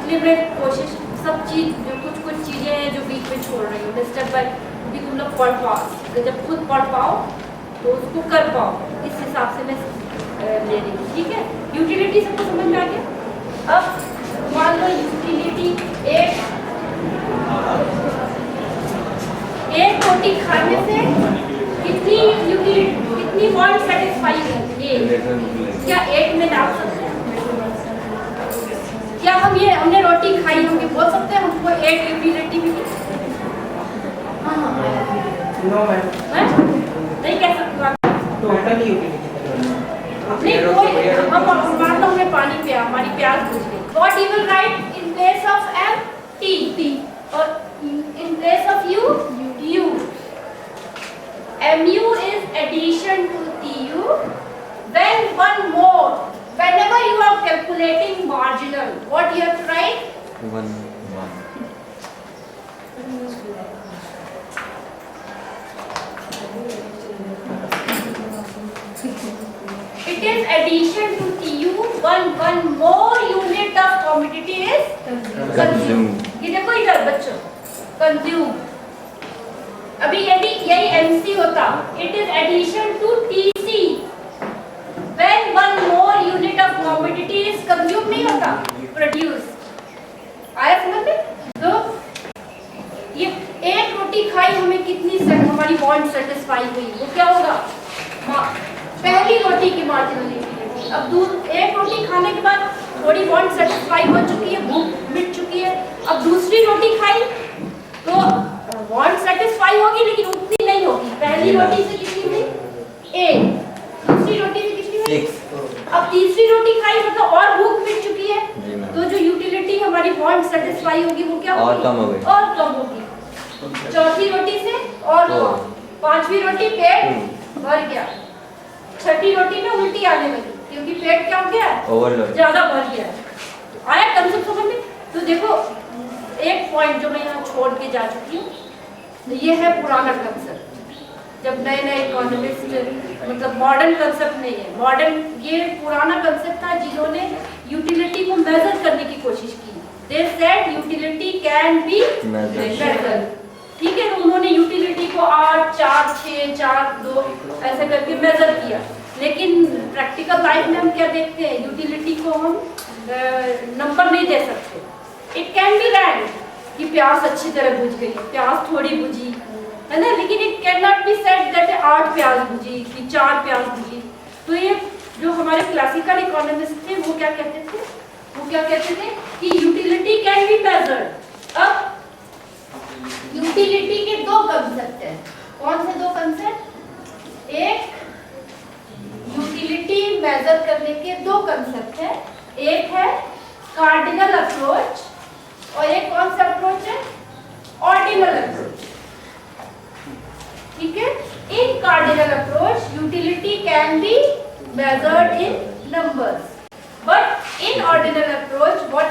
इसलिए मैं कोशिश सब चीज़ जो कुछ चीज़ें हैं जो बीच में छोड़ रही हूँ स्टेप बाय, क्योंकि तुम लोग पढ़ पाओ, जब खुद पढ़ पाओ तो उसको कर पाओ, इस हिसाब से मैं ले रही हूँ। ठीक है, यूटिलिटी सबको समझ में आ गया। अब मान लो यूटिलिटी एक रोटी खाने से कितनी यूटिलिटी, कितनी वांट सेटिस्फाई होगी, क्या 8 में डाल सकते हैं? क्या हम ये हमने रोटी खाई हम ये बोल सकते हैं हमको 8 यूटिलिटी मिली? नो मैम, नहीं कह सकते आप टोटल यूटिलिटी नहीं कोई। हम मान लो हमने पानी पिया, हमारी प्यास बुझ गई, what you will write in place of M? T, और in place of U? U. mu is addition to tu. When one more, whenever you are calculating marginal, what you have to write? 1 It is addition to tu. One more unit of commodity is consumed. ये देखो इधर बच्चों, consume. अभी यदि यही MC होता, it is addition to TC. When one more unit of commodity is consumed नहीं होता, produce. आया समझ में? तो ये एक रोटी खाई हमें कितनी हमारी वांट सेटिस्फाई हुई, वो क्या होगा? पहली रोटी की मार्जिनल यूटिलिटी। अब एक रोटी खाने के बाद थोड़ी वांट सेटिस्फाई हो चुकी है, भूख मिट चुकी है, अब दूसरी रोटी खाई तो वांट सेटिस्फाई होगी लेकिन उतनी नहीं होगी। पहली रोटी से कितनी हुई? 8, दूसरी रोटी से कितनी हुई? 6। अब तीसरी रोटी खाई मतलब और भूख मिट चुकी है, तो जो यूटिलिटी हमारी वांट सेटिस्फाई होगी वो क्या होगी? और कम होगी। और कम होगी। चौथी रोटी से और कम, पांचवी रोटी पेट भर गया, छठी रोटी में उल्टी आने लगी क्योंकि पेट क्या हो गया? ओवरलोड, ज्यादा भर गया। आया कंसेप्ट समझ में? तो देखो एक पॉइंट जो मैं यहाँ छोड़ के जा चुकी हूँ, ये है पुराना कंसेप्ट। जब नए नए इकोनॉमिस्ट, मतलब मॉडर्न कंसेप्ट नहीं है, मॉडर्न ये पुराना कंसेप्ट था जिन्होंने यूटिलिटी को मेजर करने की कोशिश की। They said utility can be measured. ठीक है, तो उन्होंने यूटिलिटी को 8, 4, 6, 4, 2 ऐसे करके मेजर किया। लेकिन प्रैक्टिकल लाइफ में हम क्या देखते हैं, यूटिलिटी को हम नंबर नहीं दे सकते। इट कैन बी रैंक कि प्यास अच्छी तरह बुझ गई, प्यास थोड़ी बुझी है ना, लेकिन it can not be said that 8 प्यास बुझी कि 4 प्यास बुझी। तो ये जो हमारे क्लासिकल इकोनॉमिस्ट थे वो क्या कहते थे? वो क्या कहते थे कि यूटिलिटी कैन बी मेजर्ड। अब यूटिलिटी के 2 कंसेप्ट हैं। कौन से 2 कंसेप्ट? एक यूटिलिटी मेजर करने के 2 कंसेप्ट हैं। एक है कार्डिनल अप्रोच और एक कौन सा अप्रोच है? Ordinal approach. ठीक है, in cardinal approach utility can be measured in numbers, but in ordinal approach what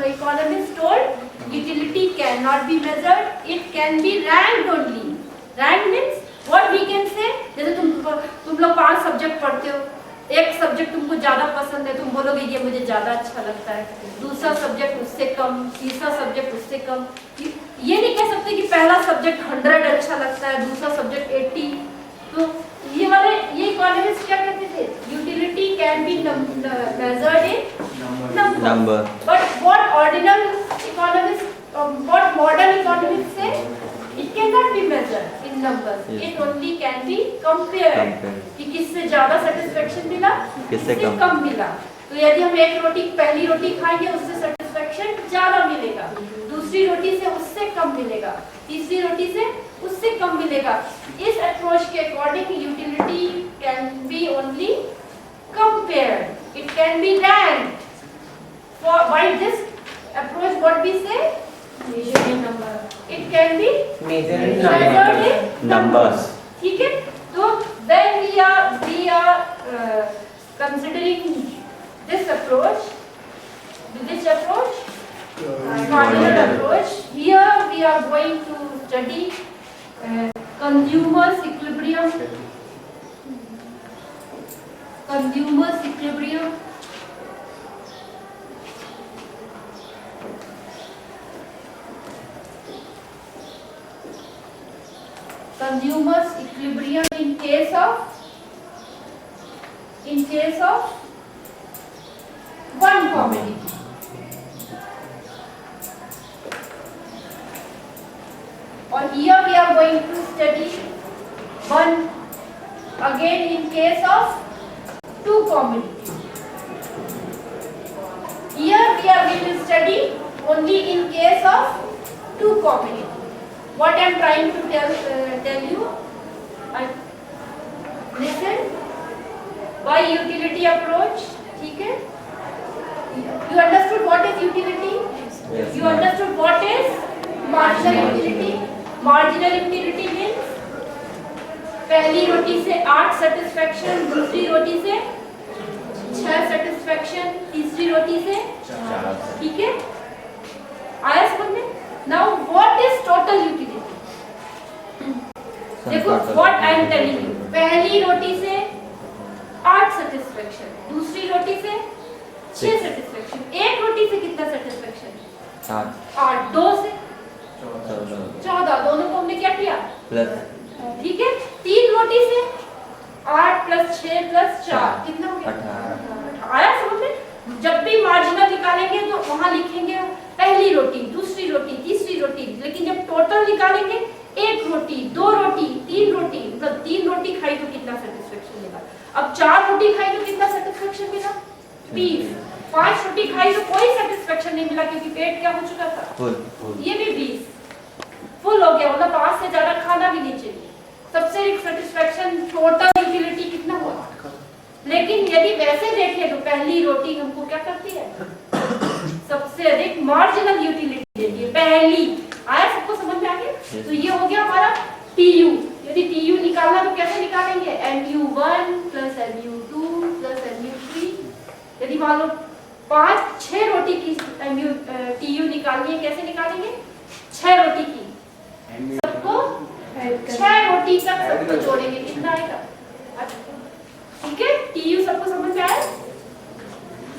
economists told, utility cannot be measured, it can be ranked only. Rank means what we can say, जैसे तुम लोग 5 subject पढ़ते हो, एक subject तुमको ज्यादा पसंद है, तुम बोलोगे ये मुझे ज्यादा अच्छा लगता है, दूसरा सब्जेक्ट उससे कम, तीसरा सब्जेक्ट उससे कम। ये नहीं कह सकते कि पहला सब्जेक्ट 100 अच्छा लगता है, दूसरा सब्जेक्ट 80। तो ये इकोनॉमिस्ट क्या कहते थे? Utility can be measured in number, but what ordinal economist, what modern economist say, it can not be measured in numbers, it only can be compared कि किससे ज्यादा सेटिस्फेक्शन मिला, किससे कम मिला। तो यदि हम एक रोटी, पहली रोटी खाएंगे उससे सेटिस्फेक्शन ज्यादा मिलेगा, दूसरी रोटी से उससे कम मिलेगा, तीसरी रोटी से उससे कम मिलेगा। इस अप्रोच के according utility can be only compared, it can be ranked. For by this approach what we say, measure in number, it can be measured in numbers. ठीक है, तो when we are considering this approach, which approach? Cardinal approach. Here we are going to study consumers equilibrium. Consumers equilibrium. consumers equilibrium in case of one commodity. Or here we are going to study one again in case of two commodities. Here we are going to study only in case of two commodities. What I am trying to tell you, listen. By utility approach, ठीक है? You understood what is utility? Yes, You ma'am. understood what is marginal utility? Marginal utility means पहली रोटी से 8 satisfaction, दूसरी रोटी से 6 satisfaction, तीसरी रोटी से 4, ठीक है? आया समझ में? Now what is total utility? देखो what I am telling you, पहली रोटी से 8 सेटिस्फेक्शन, दूसरी रोटी से 6 सेटिस्फेक्शन, एक रोटी से कितना सेटिस्फेक्शन? 8, 2 से 14, दोनों को हमने क्या किया? प्लस, ठीक है? 3 रोटी से 8 + 6 + 4 कितना हो गया? 18। आया समझ में? जब भी मार्जिनल निकालेंगे तो वहां लिखेंगे पहली रोटी, दूसरी रोटी, तीसरी रोटी, लेकिन जब टोटल निकालेंगे एक रोटी, दो रोटी, तीन रोटी, मतलब 3 रोटी खाई तो कितना सेटिस्फेक्शन मिला? अब 4 रोटी खाई तो कितना सेटिस्फेक्शन मिला? 20। 5 रोटी खाई तो कोई सेटिस्फेक्शन नहीं मिला क्योंकि पेट क्या हो चुका था? फुल। ये भी 20 फुल हो गया, मतलब 5 से ज्यादा खाना भी नहीं चाहिए। सबसे सेटिस्फेक्शन टोटल यूटिलिटी कितना हुआ? लेकिन यदि वैसे देखें तो पहली रोटी हमको क्या करती है? सबसे अधिक मार्जिनल यूटिलिटी देती है पहली। आया सबको समझ में आ गया? तो ये हो गया हमारा TU। यदि TU निकालना तो कैसे निकालेंगे? MU1 + MU2 + MU3। यदि मान लो 5-6 रोटी की TU निकालनी है, कैसे निकालेंगे? 6 रोटी की सबको 6 रोटी तक सबको जोड़ेंगे, कितना आएगा? ठीक है? TU सबको समझ में आया?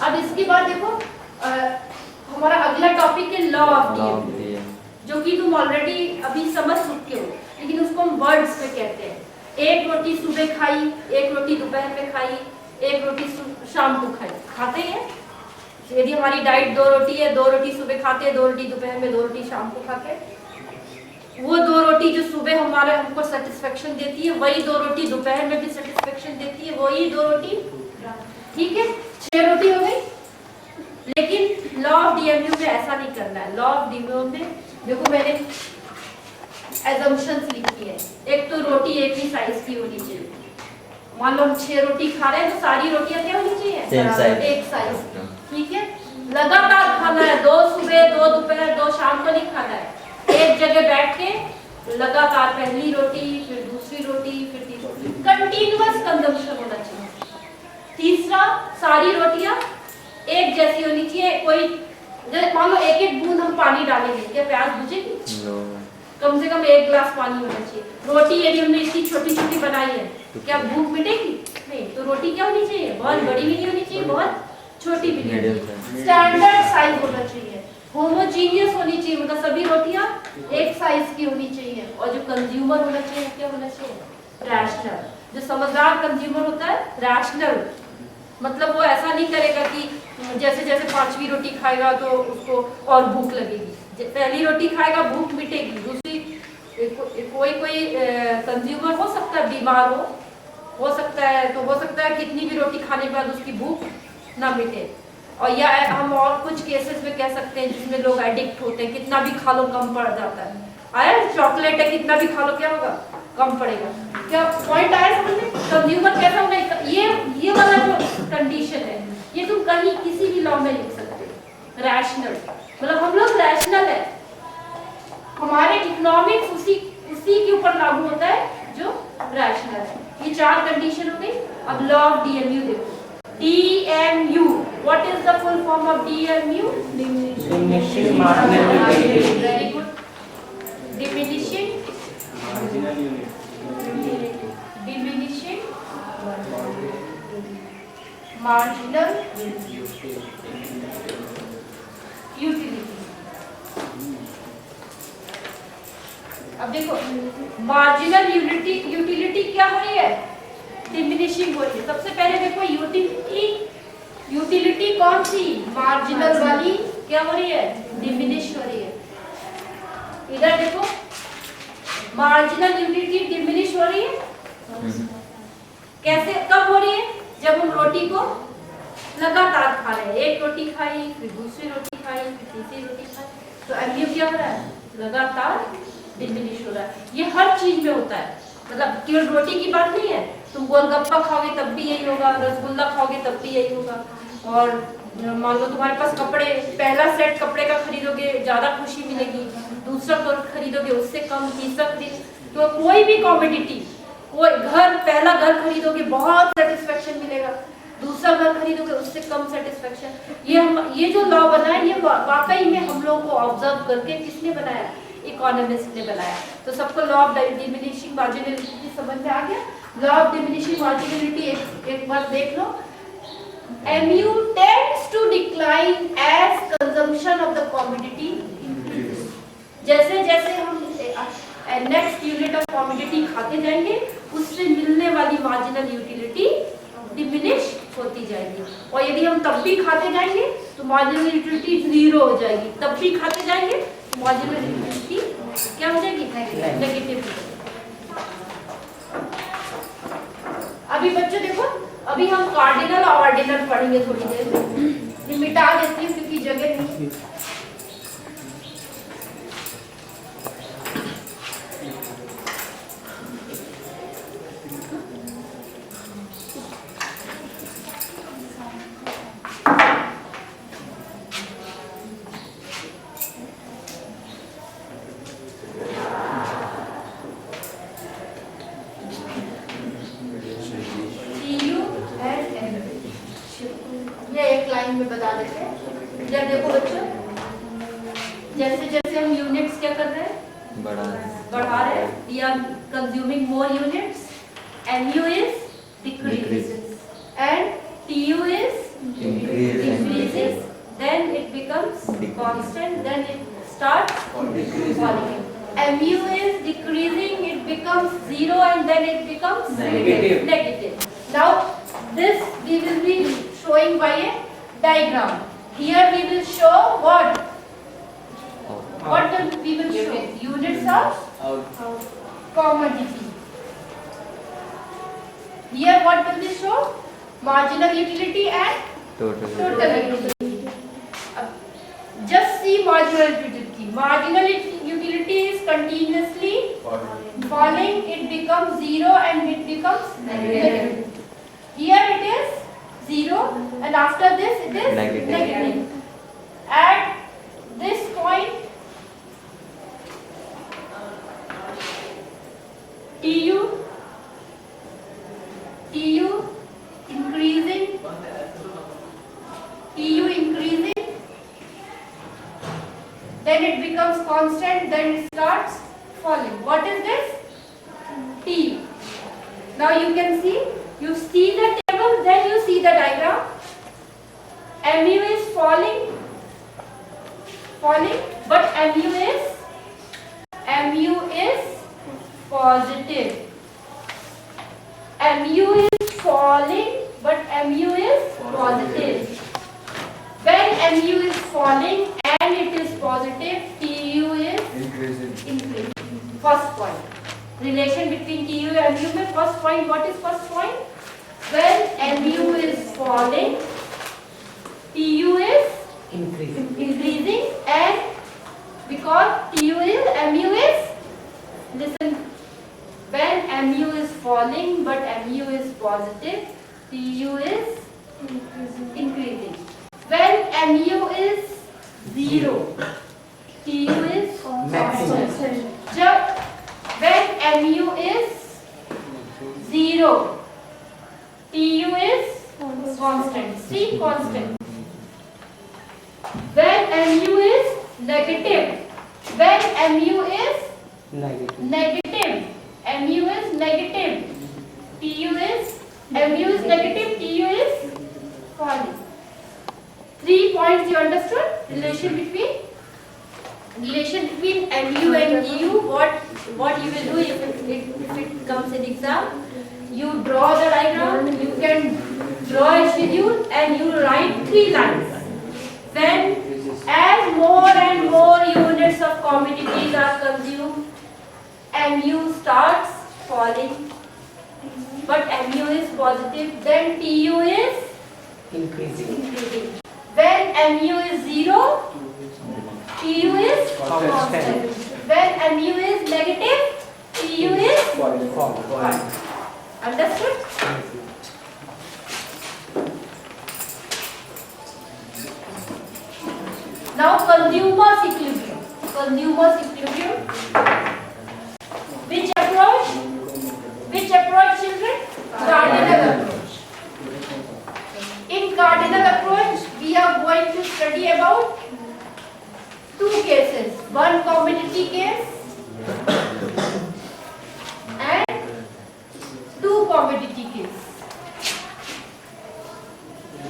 अब इसके बाद देखो हमारा अगला टॉपिक है लॉ ऑफ डीएम, जो कि तुम ऑलरेडी अभी समझ चुके हो, लेकिन उसको हम वर्ड्स में कहते हैं। एक रोटी सुबह खाई, एक रोटी दोपहर में खाई, एक रोटी शाम को खाई, खाते हैं? यदि हमारी डाइट 2 रोटी है, 2 रोटी सुबह खाते हैं, 2 रोटी दोपहर में, 2 रोटी शाम को खाते हैं। वो 2 रोटी जो सुबह हमारे हमको सेटिस्फेक्शन देती है, वही 2 रोटी दोपहर में भी सेटिस्फेक्शन देती है, वही 2 रोटी, ठीक है? 6 रोटी हो गई। लेकिन लॉ ऑफ डीएमयू में ऐसा नहीं करना है। लॉ ऑफ डीएमयू में देखो मैंने एजम्पशंस लिखी है। एक तो रोटी एक ही साइज की होनी चाहिए। मान लो हम 6 रोटी खा रहे हैं तो सारी रोटियां क्या होनी चाहिए? एक साइज, ठीक है? लगातार खाना है, 2 सुबह, 2 दोपहर, 2 शाम को नहीं खाना है। एक जगह बैठ के लगातार पहली रोटी, फिर दूसरी रोटी, फिर तीसरी रोटी, कंटीन्यूअस कंजम्पशन होना चाहिए। तीसरा, सारी रोटियां एक जैसी होनी चाहिए। कोई मान लो एक बूंद हम पानी डालेंगे, क्या प्यास बुझेगी? कम से कम 1 गिलास पानी होना चाहिए। रोटी यदि हमने इतनी छोटी छोटी बनाई है, क्या भूख मिटेगी? नहीं। तो रोटी क्या होनी चाहिए? बहुत बड़ी भी नहीं होनी चाहिए, बहुत छोटी भी नहीं होनी चाहिए। स्टैंडर्ड साइज होना चाहिए, होमोजीनियस होनी चाहिए, मतलब सभी रोटियां एक साइज की होनी चाहिए। और जो कंज्यूमर होना चाहिए क्या होना चाहिए? रैशनल। जो समझदार कंज्यूमर होता है रैशनल, मतलब वो ऐसा नहीं करेगा कि जैसे जैसे 5वीं रोटी खाएगा तो उसको और भूख लगेगी। पहली रोटी खाएगा भूख मिटेगी, दूसरी कोई कंज्यूमर हो सकता है बीमार हो सकता है, तो हो सकता है कितनी भी रोटी खाने के बाद उसकी भूख ना मिटे। और या हम और कुछ केसेस में कह सकते हैं जिसमें लोग एडिक्ट होते हैं, कितना भी खा लो कम पड़ जाता है। आया? चॉकलेट है, कितना भी खा लो क्या होगा? कम पड़ेगा। क्या पॉइंट आया समझ में? कंज्यूमर कैसा होगा? ये वाला जो कंडीशन है, ये तुम कहीं किसी भी लॉ में लिख सकते हो। रैशनल मतलब हम लोग रैशनल है, हमारे इकोनॉमिक्स उसी के ऊपर लागू होता है जो रैशनल है। ये 4 कंडीशन हो गई। अब लॉ ऑफ डीएमयू देखो। DMU, what is the full form of DMU? Diminishing marginal utility. Very good. Diminishing marginal utility. अब अब देखो मार्जिनल यूटिलिटी क्या हो रही है, डिमिनिशिंग हो रही है। सबसे पहले देखो यूटिलिटी कौन सी, मार्जिनल वाली क्या हो रही है, डिमिनिश हो रही है। इधर देखो मार्जिनल यूटिलिटी डिमिनिश हो रही है। कैसे, कब हो रही है, जब हम रोटी को लगातार खा रहे हैं, एक रोटी खाई फिर दूसरी रोटी खाई फिर तीसरी रोटी खाई, तो एमयू क्या हो रहा है, लगातार डिमिनिश हो रहा है। ये हर चीज में होता है, मतलब केवल रोटी की बात नहीं है, तुम गोलगप्पा खाओगे तब भी यही होगा, रसगुल्ला खाओगे तब भी यही होगा। और मान लो तुम्हारे पास कपड़े, पहला सेट कपड़े का खरीदोगे ज्यादा खुशी मिलेगी, दूसरा खरीदोगे उससे कम, तीसरा खरीदोगे, तो कोई भी कॉमोडिटी, कोई घर, पहला घर खरीदोगे बहुत सेटिस्फेक्शन मिलेगा, दूसरा घर खरीदोगे उससे कम सेटिस्फेक्शन। ये जो लॉ बना है, ये वाकई में हम लोगों को ऑब्जर्व करके किसने बनाया, इकोनॉमिस्ट ने बनाया। तो सबको लॉ ऑफ डिमिनिशिंग मार्जिनलिटी समझ में आ गया। लॉ ऑफ डिमिनिशिंग मार्जिनलिटी एक बार देख लो। MU tends to decline as consumption of the commodity increases. जैसे जैसे हम नेक्स्ट यूनिट ऑफ कॉमोडिटी खाते जाएंगे, उससे मिलने वाली मार्जिनल यूटिलिटी डिमिनिश होती जाएगी। और यदि हम तब भी खाते जाएंगे तो मार्जिनल यूटिलिटी जीरो हो जाएगी, तब भी खाते जाएंगे तो मार्जिनल यूटिलिटी क्या हो जाएगी, नेगेटिव। अभी बच्चों देखो, अभी हम कार्डिनल और ऑर्डिनल पढ़ेंगे थोड़ी देर में, ये मिटा देती हूँ क्योंकि जगह नहीं। में बता देते हैं। जब देखो बच्चों, जैसे जैसे हम यूनिट्स क्या कर रहे हैं, बढ़ा रहे हैं, we are consuming more units, MU is decreases and TU is increases, then it becomes constant, then it starts falling. MU is decreasing, it becomes zero and then it becomes negative. Now this we will be showing by a diagram. Here we will show what? What we will show? Units of commodity. Here what will we show? Marginal utility and total utility. Just see marginal utility. Marginal utility is continuously falling. It becomes zero and it becomes negative. Here it is zero and after this it is negative. At this point TU increasing, then it becomes constant, then it starts falling. What is this? T. Now you can see, you see the table, then you see the diagram. MU is falling, but MU is positive. MU is falling, but MU is positive. When MU is falling and it is positive, TU is increasing. First point. Relation between TU and MU में first point. What is first point? When MU is falling, TU is increasing, and because MU is, listen, when MU is falling but MU is positive, TU is increasing. When MU is zero, TU is constant. When MU is zero, TU is constant. See, constant. When MU is negative, when MU is negative, MU is negative, TU is, MU is negative, TU is falling. 3 points you understood? Relation between relation between MU and EU, what you will do if it comes in exam, you draw the diagram, you can draw a schedule and you write 3 lines. When as more and more units of commodities are consumed, MU starts falling, but MU is positive, then TU is Increasing. increasing. When MU is 0, TU is constant. When MU is negative, TU is Fall. understood? Now consumer's equilibrium. Consumer's equilibrium. Which approach? Which approach, children? Cardinal approach. In cardinal approach, we are going to study about 2 cases. One commodity case and 2 commodity case.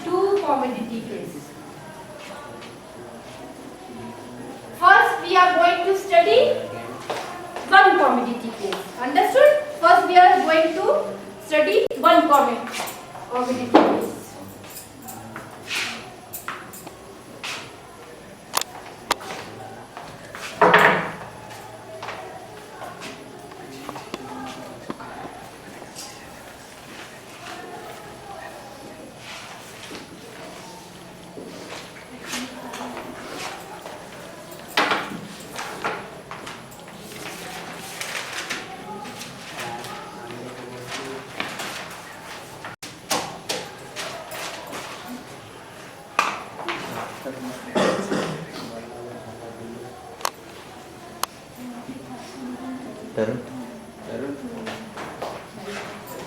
2 commodity case. First, we are going to study 1 commodity case. Understood? First, we are going to study 1 commodity case.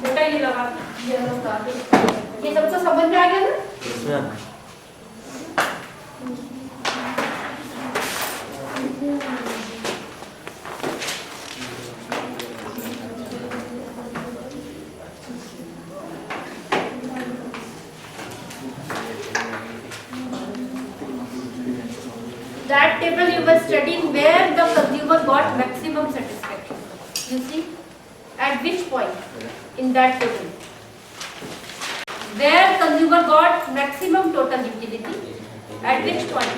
बेटा ये लगा ये सबको समझ में आ गया ना? That table you were studying where the consumer got maximum satisfaction. You see? At which point in that table? Where consumer got maximum total utility? At which point?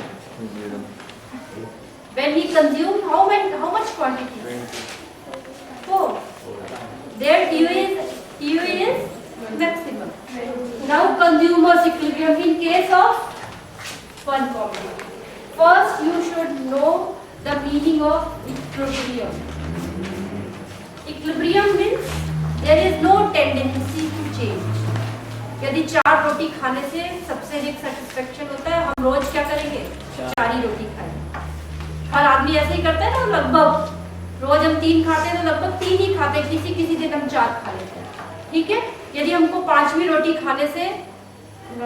When he consumed how much quantity? 4. There TU is maximum. Now consumer's equilibrium in case of 1 commodity. First, you should know the meaning of equilibrium. Equilibrium means there is no tendency to change. यदि 4 रोटी खाने से सबसे अधिक satisfaction होता है, हम रोज क्या करेंगे? 4 ही रोटी खाएंगे. हर आदमी ऐसे ही करता है ना, लगभग रोज हम 3 खाते हैं तो लगभग 3 ही खाते हैं, किसी दिन हम 4 खा लेते हैं. ठीक है? यदि हमको 5वीं रोटी खाने से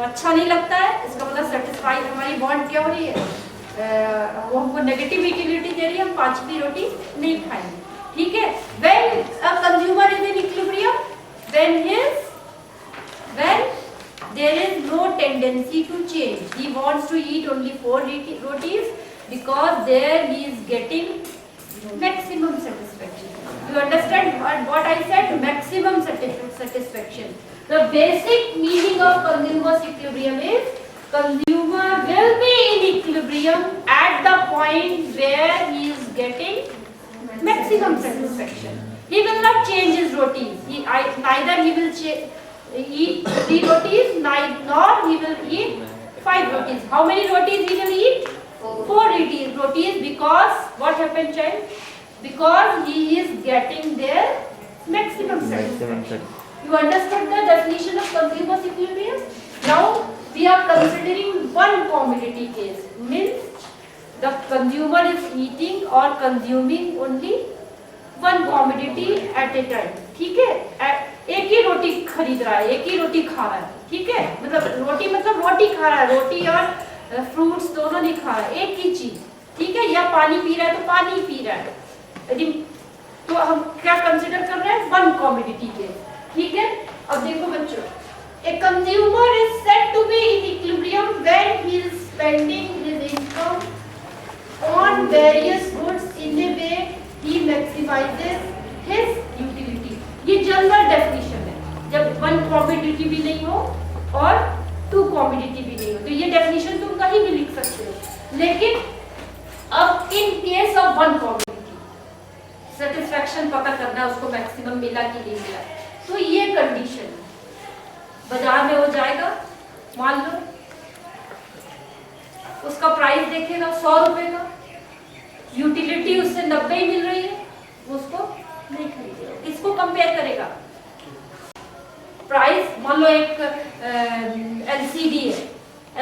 अच्छा नहीं लगता है, इसका मतलब सेटिस्फाई हमारी बॉन्ड क्या हो रही है, वो हमको नेगेटिव यूटिलिटी दे रही है, हम 5वीं रोटी नहीं खाएंगे. ठीक है? When a consumer is in equilibrium, when there is no tendency to change, he wants to eat only 4 rotis because there he is getting maximum satisfaction. You understand what I said? Maximum satisfaction. The basic meaning of consumer's equilibrium is consumer will be in equilibrium at the point where he is getting maximum satisfaction. He will not change his rotis. Neither he will eat 3 rotis, nor he will eat 5 rotis. How many rotis he will eat? 4 rotis, because what happened, child? Because he is getting their maximum satisfaction. You understood the definition of consumer's equilibrium? Now we are considering 1 commodity case. Means the consumer is eating or consuming only 1 commodity at a time. ठीक है? एक ही रोटी खरीद रहा है, एक ही रोटी खा रहा है. ठीक है? मतलब रोटी खा रहा है, रोटी और फ्रूट्स दोनों नहीं खा रहा है, एक ही चीज. ठीक है? या पानी पी रहा है तो पानी पी रहा है. यदि तो हम क्या कंसिडर कर रहे हैं? 1 commodity केस. ठीक है? अब देखो बच्चों, a consumer is said to be in equilibrium when he is spending his income on on various goods in a way he maximizes his utility. ये जनरल डेफिनेशन है, जब वन कॉमोडिटी भी नहीं हो और टू कॉमोडिटी भी नहीं हो, तो ये डेफिनेशन तुम कहीं भी लिख सकते हो। लेकिन अब in case of one commodity satisfaction पता करना, उसको मैक्सिमम मिला कि नहीं मिला, तो ये कंडीशन बाजार में हो जाएगा। मान लो उसका प्राइस देखेगा 100 रुपए का, यूटिलिटी उससे 90 ही मिल रही है, उसको नहीं खरीदेगा। किसको कंपेयर करेगा? प्राइस मान लो एक एलसीडी है,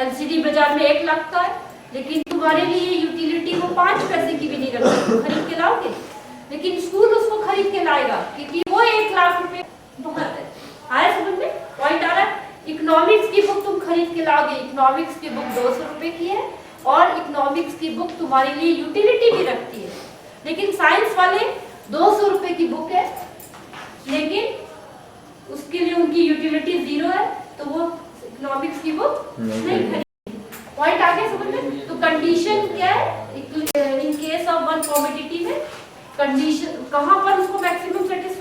एलसीडी बाजार में 1 लाख का है, लेकिन तुम्हारे लिए यूटिलिटी वो 5 पैसे की भी नहीं रखती, खरीद के लाओगे। लेकिन स्कूल उसको खरीद के लाएगा क्योंकि वो 1 लाख रुपए बहुत है। आया समझ में? पॉइंट आ रहा है? इकोनॉमिक्स की बुक तुम खरीद के लाओगे, इकोनॉमिक्स की बुक 200 रुपए की है और इकोनॉमिक्स की बुक तुम्हारे लिए यूटिलिटी भी रखती है। लेकिन साइंस वाले 200 रुपए की बुक है, लेकिन उसके लिए उनकी यूटिलिटी 0 है, तो वो इकोनॉमिक्स की बुक नहीं खरीदेंगे। पॉइंट आ गया समझ में? तो कंडीशन क्या है in case of one commodity में? कंडीशन कहां पर उसको मैक्सिमम सेटिस्फैक्शन